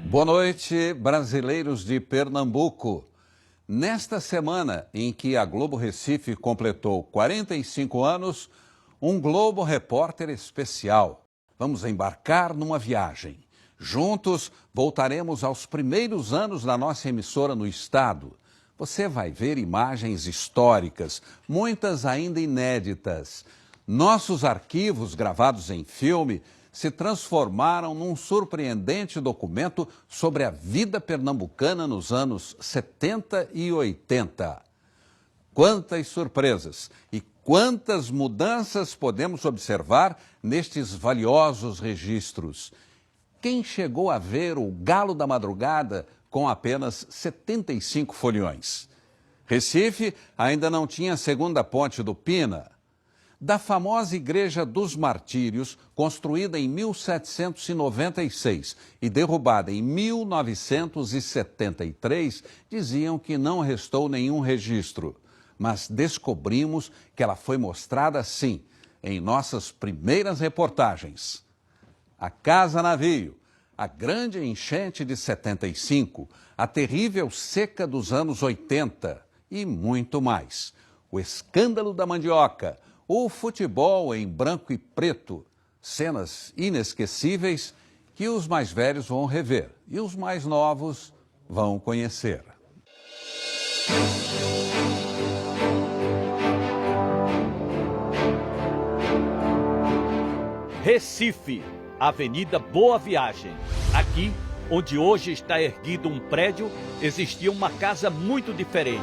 Boa noite, brasileiros de Pernambuco. Nesta semana em que a Globo Recife completou 45 anos, um Globo Repórter especial. Vamos embarcar numa viagem. Juntos, voltaremos aos primeiros anos da nossa emissora no estado. Você vai ver imagens históricas, muitas ainda inéditas. Nossos arquivos gravados em filme se transformaram num surpreendente documento sobre a vida pernambucana nos anos 70 e 80. Quantas surpresas e quantas mudanças podemos observar nestes valiosos registros. Quem chegou a ver o Galo da Madrugada com apenas 75 foliões? Recife ainda não tinha a segunda ponte do Pina. Da famosa Igreja dos Martírios, construída em 1796 e derrubada em 1973, diziam que não restou nenhum registro. Mas descobrimos que ela foi mostrada sim, em nossas primeiras reportagens. A Casa Navio, a grande enchente de 75, a terrível seca dos anos 80 e muito mais. O escândalo da mandioca, o futebol em branco e preto, cenas inesquecíveis que os mais velhos vão rever e os mais novos vão conhecer. Recife, Avenida Boa Viagem. Aqui, onde hoje está erguido um prédio, existia uma casa muito diferente.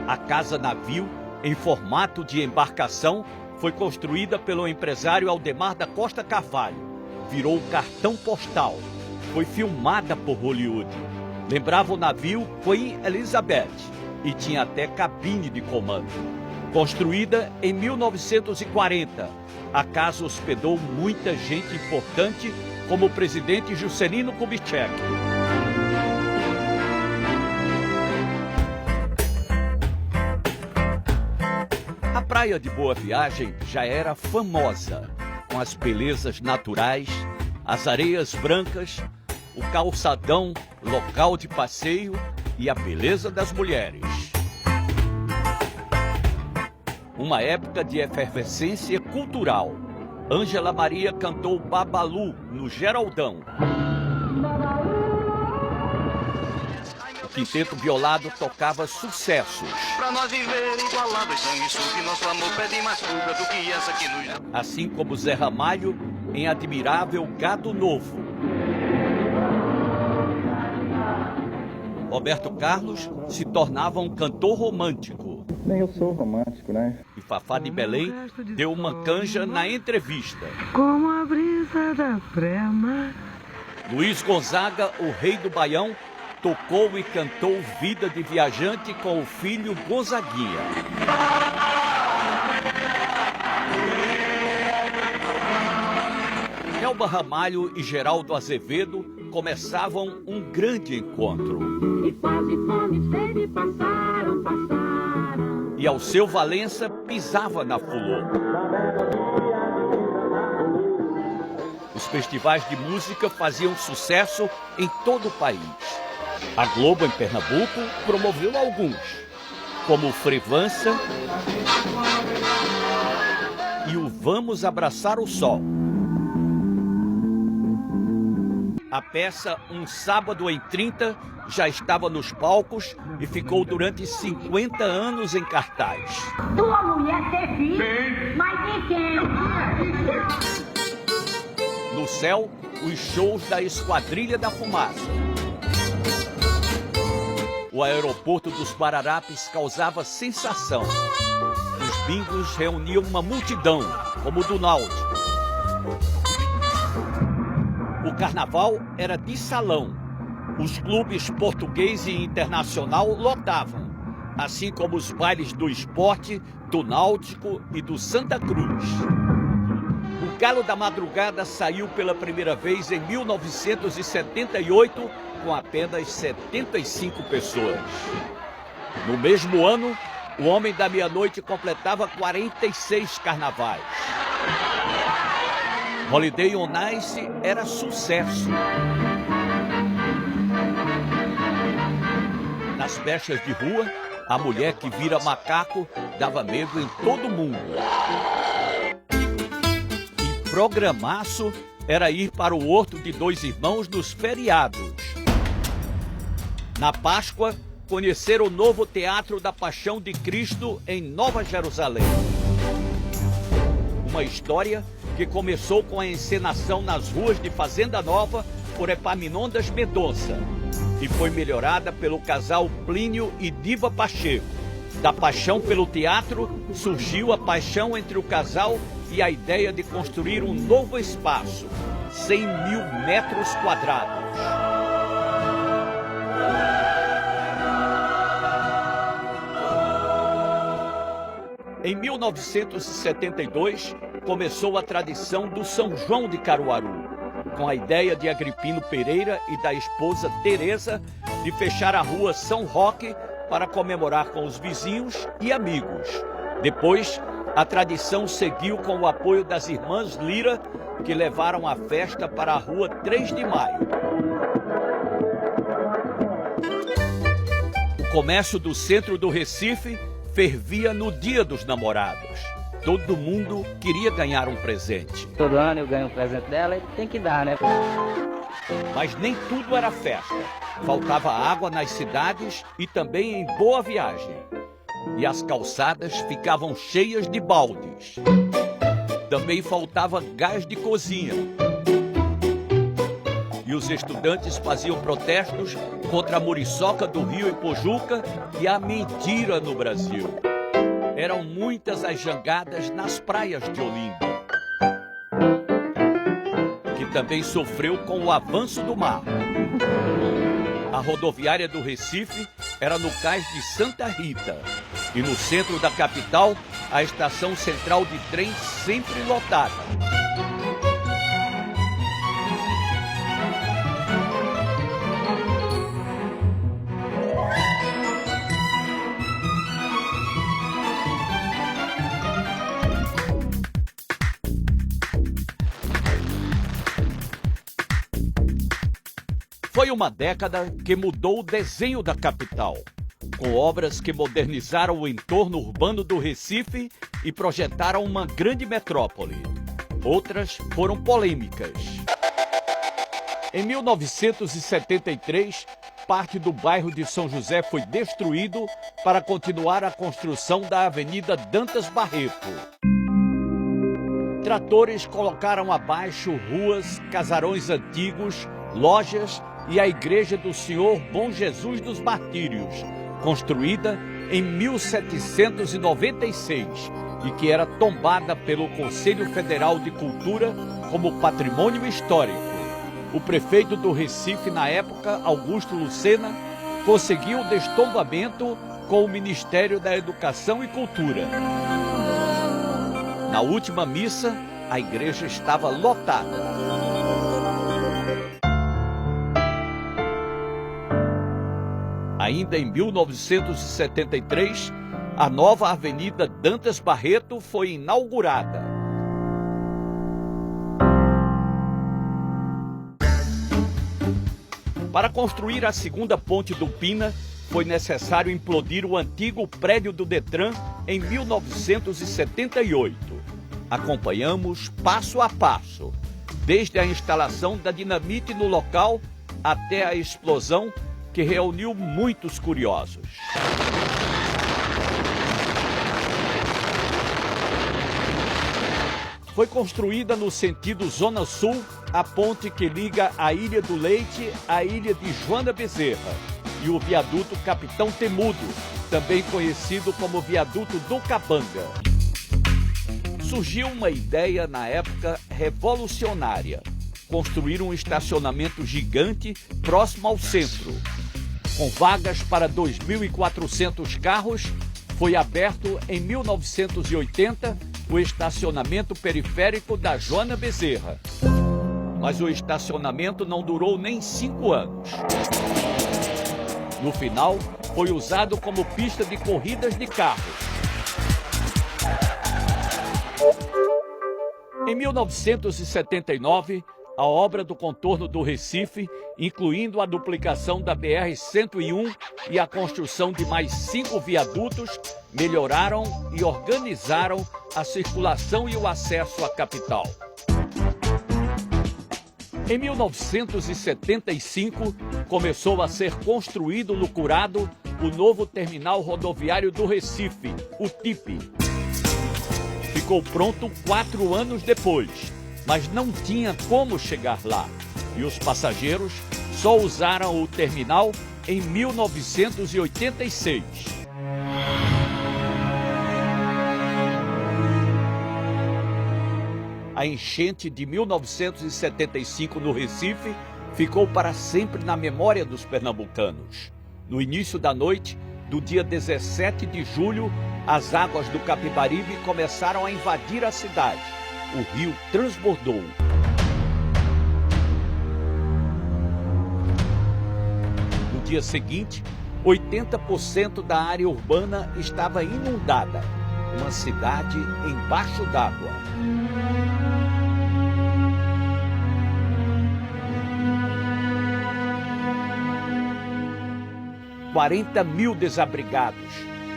A Casa Navio, em formato de embarcação, foi construída pelo empresário Aldemar da Costa Carvalho. Virou cartão postal. Foi filmada por Hollywood. Lembrava o navio Queen Elizabeth e tinha até cabine de comando. Construída em 1940, a casa hospedou muita gente importante, como o presidente Juscelino Kubitschek. A Praia de Boa Viagem já era famosa, com as belezas naturais, as areias brancas, o calçadão, local de passeio e a beleza das mulheres. Uma época de efervescência cultural. Ângela Maria cantou Babalu no Geraldão. O Quinteto Violado tocava sucessos. Pra nós viver igualados, sangue suco, nosso amor pede mais fuga do que essa que nos... Assim como Zé Ramalho em Admirável Gado Novo. Roberto Carlos se tornava um cantor romântico. Nem eu sou romântico, né? E Fafá de Belém deu uma canja na entrevista. Como a brisa da prema. Luiz Gonzaga, o rei do Baião, tocou e cantou Vida de Viajante com o filho Gonzaguinha. Elba Ramalho e Geraldo Azevedo começavam um grande encontro. E quase fome e sede passaram. E Alceu Valença pisava na Fulô. Os festivais de música faziam sucesso em todo o país. A Globo, em Pernambuco, promoveu alguns, como o Frevança e o Vamos Abraçar o Sol. A peça Um Sábado em 30 já estava nos palcos e ficou durante 50 anos em cartaz. Tua mulher ter filho, mas de quem? No céu, os shows da Esquadrilha da Fumaça. O aeroporto dos Guararapes causava sensação. Os bingos reuniam uma multidão, como o do Náutico. O carnaval era de salão. Os clubes português e internacional lotavam, assim como os bailes do Esporte, do Náutico e do Santa Cruz. O Galo da Madrugada saiu pela primeira vez em 1978 com apenas 75 pessoas. No mesmo ano, o Homem da Meia-Noite completava 46 carnavais. Holiday on Ice era sucesso. Nas festas de rua, a mulher que vira macaco dava medo em todo mundo. E programaço era ir para o Horto de Dois Irmãos nos feriados. Na Páscoa, conhecer o novo Teatro da Paixão de Cristo em Nova Jerusalém. Uma história que começou com a encenação nas ruas de Fazenda Nova por Epaminondas Mendonça e foi melhorada pelo casal Plínio e Diva Pacheco. Da paixão pelo teatro surgiu a paixão entre o casal e a ideia de construir um novo espaço, 100.000 metros quadrados. Em 1972, começou a tradição do São João de Caruaru, com a ideia de Agripino Pereira e da esposa Teresa de fechar a rua São Roque para comemorar com os vizinhos e amigos. Depois, a tradição seguiu com o apoio das irmãs Lira, que levaram a festa para a rua 3 de Maio. O comércio do centro do Recife fervia no Dia dos Namorados. Todo mundo queria ganhar um presente. Todo ano eu ganho um presente dela e tem que dar, né? Mas nem tudo era festa. Faltava água nas cidades e também em Boa Viagem. E as calçadas ficavam cheias de baldes. Também faltava gás de cozinha. E os estudantes faziam protestos contra a muriçoca do Rio Ipojuca e a mentira no Brasil. Eram muitas as jangadas nas praias de Olinda, que também sofreu com o avanço do mar. A rodoviária do Recife era no cais de Santa Rita. E no centro da capital, a estação central de trem sempre lotada. Foi uma década que mudou o desenho da capital, com obras que modernizaram o entorno urbano do Recife e projetaram uma grande metrópole. Outras foram polêmicas. Em 1973, parte do bairro de São José foi destruído para continuar a construção da Avenida Dantas Barreto. Tratores colocaram abaixo ruas, casarões antigos, lojas e a Igreja do Senhor Bom Jesus dos Martírios, construída em 1796 e que era tombada pelo Conselho Federal de Cultura como patrimônio histórico. O prefeito do Recife, na época, Augusto Lucena, conseguiu o destombamento com o Ministério da Educação e Cultura. Na última missa, a igreja estava lotada. Ainda em 1973, a nova Avenida Dantas Barreto foi inaugurada. Para construir a segunda ponte do Pina, foi necessário implodir o antigo prédio do Detran em 1978. Acompanhamos passo a passo, desde a instalação da dinamite no local até a explosão que reuniu muitos curiosos. Foi construída no sentido Zona Sul a ponte que liga a Ilha do Leite à ilha de Joana Bezerra e o viaduto Capitão Temudo, também conhecido como viaduto do Cabanga. Surgiu uma ideia na época revolucionária: construir um estacionamento gigante próximo ao centro. Com vagas para 2.400 carros, foi aberto em 1980 o estacionamento periférico da Joana Bezerra. Mas o estacionamento não durou nem 5 anos. No final, foi usado como pista de corridas de carros. Em Em 1979, a obra do contorno do Recife, incluindo a duplicação da BR-101 e a construção de mais 5 viadutos, melhoraram e organizaram a circulação e o acesso à capital. Em 1975, começou a ser construído no Curado o novo terminal rodoviário do Recife, o TIP. Ficou pronto 4 anos depois, mas não tinha como chegar lá. E os passageiros só usaram o terminal em 1986. A enchente de 1975 no Recife ficou para sempre na memória dos pernambucanos. No início da noite do dia 17 de julho, as águas do Capibaribe começaram a invadir a cidade. O rio transbordou. No dia seguinte, 80% da área urbana estava inundada. Uma cidade embaixo d'água. $40.000 desabrigados,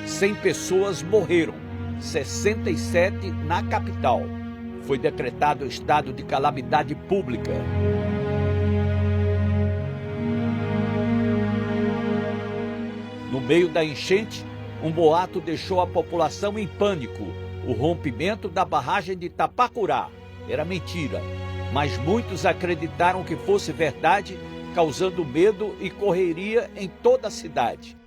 100 pessoas morreram, 67 na capital. Foi decretado estado de calamidade pública. No meio da enchente, um boato deixou a população em pânico. O rompimento da barragem de Tapacurá era mentira, mas muitos acreditaram que fosse verdade, causando medo e correria em toda a cidade.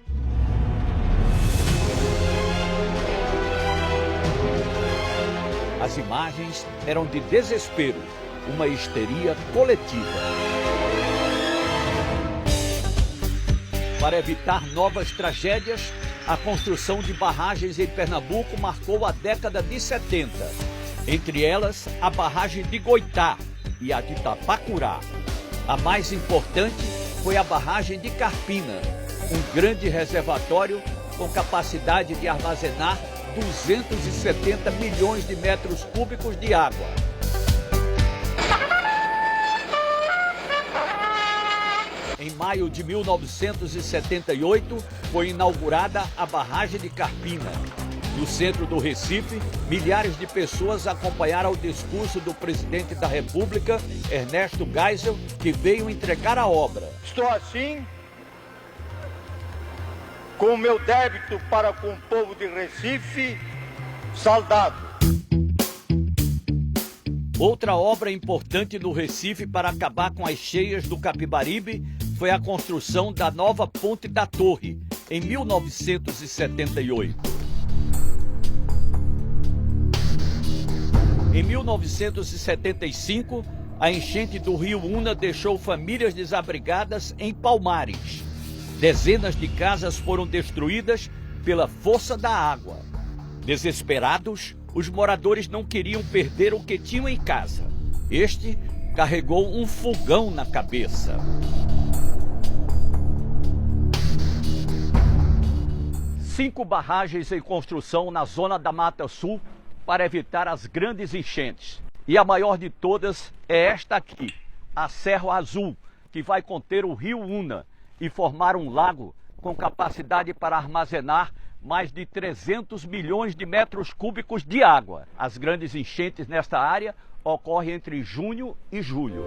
As imagens eram de desespero, uma histeria coletiva. Para evitar novas tragédias, a construção de barragens em Pernambuco marcou a década de 70. Entre elas, a barragem de Goitá e a de Tapacurá. A mais importante foi a barragem de Carpina, um grande reservatório com capacidade de armazenar 270 milhões de metros cúbicos de água. Em maio de 1978, foi inaugurada a barragem de Carpina. No centro do Recife, milhares de pessoas acompanharam o discurso do presidente da República, Ernesto Geisel, que veio entregar a obra. Estou assim, com o meu débito para com o povo de Recife saldado. Outra obra importante no Recife para acabar com as cheias do Capibaribe foi a construção da nova Ponte da Torre, em 1978. Em 1975, a enchente do rio Una deixou famílias desabrigadas em Palmares. Dezenas de casas foram destruídas pela força da água. Desesperados, os moradores não queriam perder o que tinham em casa. Este carregou um fogão na cabeça. Cinco barragens em construção na zona da Mata Sul para evitar as grandes enchentes. E a maior de todas é esta aqui, a Cerro Azul, que vai conter o rio Una e formar um lago com capacidade para armazenar mais de 300 milhões de metros cúbicos de água. As grandes enchentes nesta área ocorrem entre junho e julho.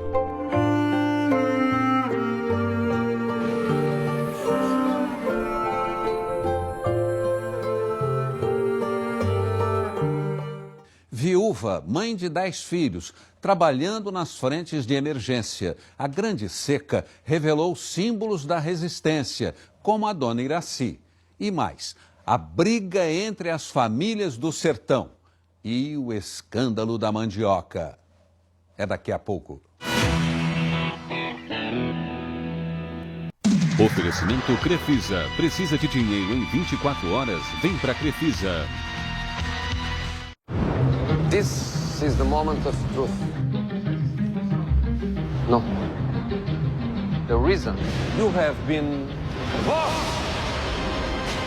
Viúva, mãe de 10 filhos, trabalhando nas frentes de emergência. A grande seca revelou símbolos da resistência, como a dona Iraci. E mais, a briga entre as famílias do sertão e o escândalo da mandioca. É daqui a pouco. Oferecimento Crefisa. Precisa de dinheiro em 24 horas? Vem pra Crefisa. This is the moment of truth. No. The reason you have been